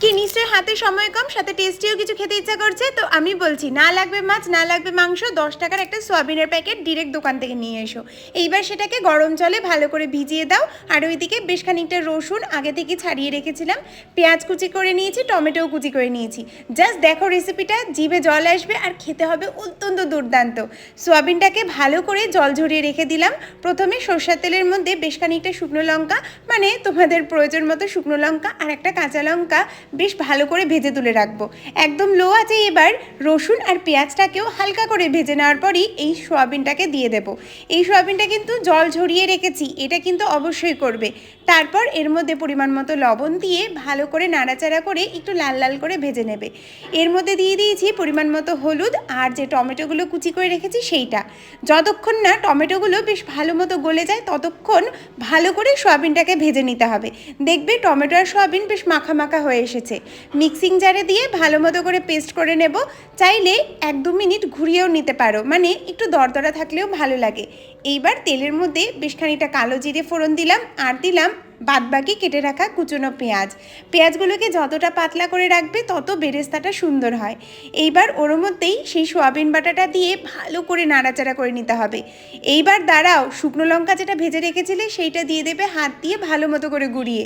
কি নিশ্চয়ই হাতে সময় কম, সাথে টেস্টিও কিছু খেতে ইচ্ছা করছে। তো আমি বলছি, না লাগবে মাছ, না লাগবে মাংস, 10 টাকার একটা সোয়াবিনের প্যাকেট ডিরেক্ট দোকান থেকে নিয়ে এসো। এইবার সেটাকে গরম জলে ভালো করে ভিজিয়ে দাও। আর ওইদিকে বেশ খানিকটা রসুন আগে থেকে ছাড়িয়ে রেখেছিলাম, পেঁয়াজ কুচি করে নিয়েছি, টমেটোও কুচি করে নিয়েছি। জাস্ট দেখো রেসিপিটা, জিভে জল আসবে আর খেতে হবে অত্যন্ত দুর্দান্ত। সোয়াবিনটাকে ভালো করে জল ঝরিয়ে রেখে দিলাম। প্রথমে সরষের তেলের মধ্যে বেশ খানিকটা শুকনো লঙ্কা, মানে তোমাদের প্রয়োজন মতো শুকনো লঙ্কা আর একটা কাঁচা লঙ্কা বেশ ভালো করে ভেজে তুলে রাখবো। একদম লো আছে। এবার রসুন আর পেঁয়াজটাকেও হালকা করে ভেজে নেওয়ার পরই এই সোয়াবিনটাকে দিয়ে দেব। এই সোয়াবিনটা কিন্তু জল ঝরিয়ে রেখেছি, এটা কিন্তু অবশ্যই করবে। তারপর এর মধ্যে পরিমাণ মতো লবণ দিয়ে ভালো করে নাড়াচাড়া করে একটু লাল লাল করে ভেজে নেবে। এর মধ্যে দিয়ে দিয়েছি পরিমাণ মতো হলুদ আর যে টমেটোগুলো কুচি করে রেখেছি সেইটা। যতক্ষণ না টমেটোগুলো বেশ ভালো মতো গলে যায় ততক্ষণ ভালো করে সোয়াবিনটাকে ভেজে নিতে হবে। দেখবে টমেটো আর সোয়াবিন বেশ মাখা মাখা হয়ে এসেছে। মিক্সিং জারে দিয়ে ভালো মতো করে পেস্ট করে নেব। চাইলে 1-2 মিনিট ঘুরিয়েও নিতে পারো, মানে একটু দরদরা থাকলেও ভালো লাগে। এইবার তেলের মধ্যে বেশ খানিকটা কালো জিরে ফোড়ন দিলাম আর দিলাম বাদবাকি কেটে রাখা কুচনো পেঁয়াজ। পেঁয়াজগুলোকে যতটা পাতলা করে রাখবে তত বেরেস্তাটা সুন্দর হয়। এইবার ওর মধ্যেই সেই সোয়াবিন বাটাটা দিয়ে ভালো করে নাড়াচাড়া করে নিতে হবে। এইবার দাঁড়াও, শুকনো লঙ্কা যেটা ভেজে রেখেছিলে সেইটা দিয়ে দেবে হাত দিয়ে ভালো মতো করে গুঁড়িয়ে।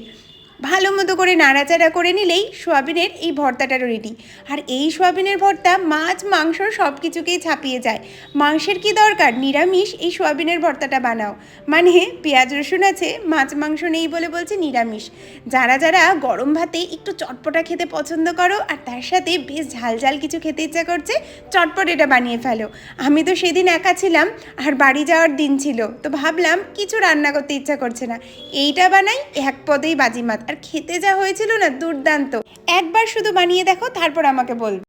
ভালো মতো করে নাড়াচাড়া করে নিলেই সোয়াবিনের এই ভর্তাটা রেডি। আর এই সোয়াবিনের ভর্তা মাছ মাংস সব কিছুকেই ছাপিয়ে যায়। মাংসের কি দরকার, নিরামিষ এই সোয়াবিনের ভর্তাটা বানাও। মানে পেঁয়াজ রসুন আছে, মাছ মাংস নেই বলে বলছে নিরামিষ। যারা যারা গরম ভাতে একটু চটপটা খেতে পছন্দ করো আর তার সাথে বেশ ঝাল ঝাল কিছু খেতে ইচ্ছা করছে, চটপট এটা বানিয়ে ফেলো। আমি তো সেদিন একা ছিলাম আর বাড়ি যাওয়ার দিন ছিল, তো ভাবলাম কিছু রান্না করতে ইচ্ছা করছে না, এইটা বানাই, এক পদেই বাজিমাত। আর খেতে যা হয়েছিল না, দুর্দান্ত। একবার শুধু বানিয়ে দেখো, তারপর আমাকে বলবে।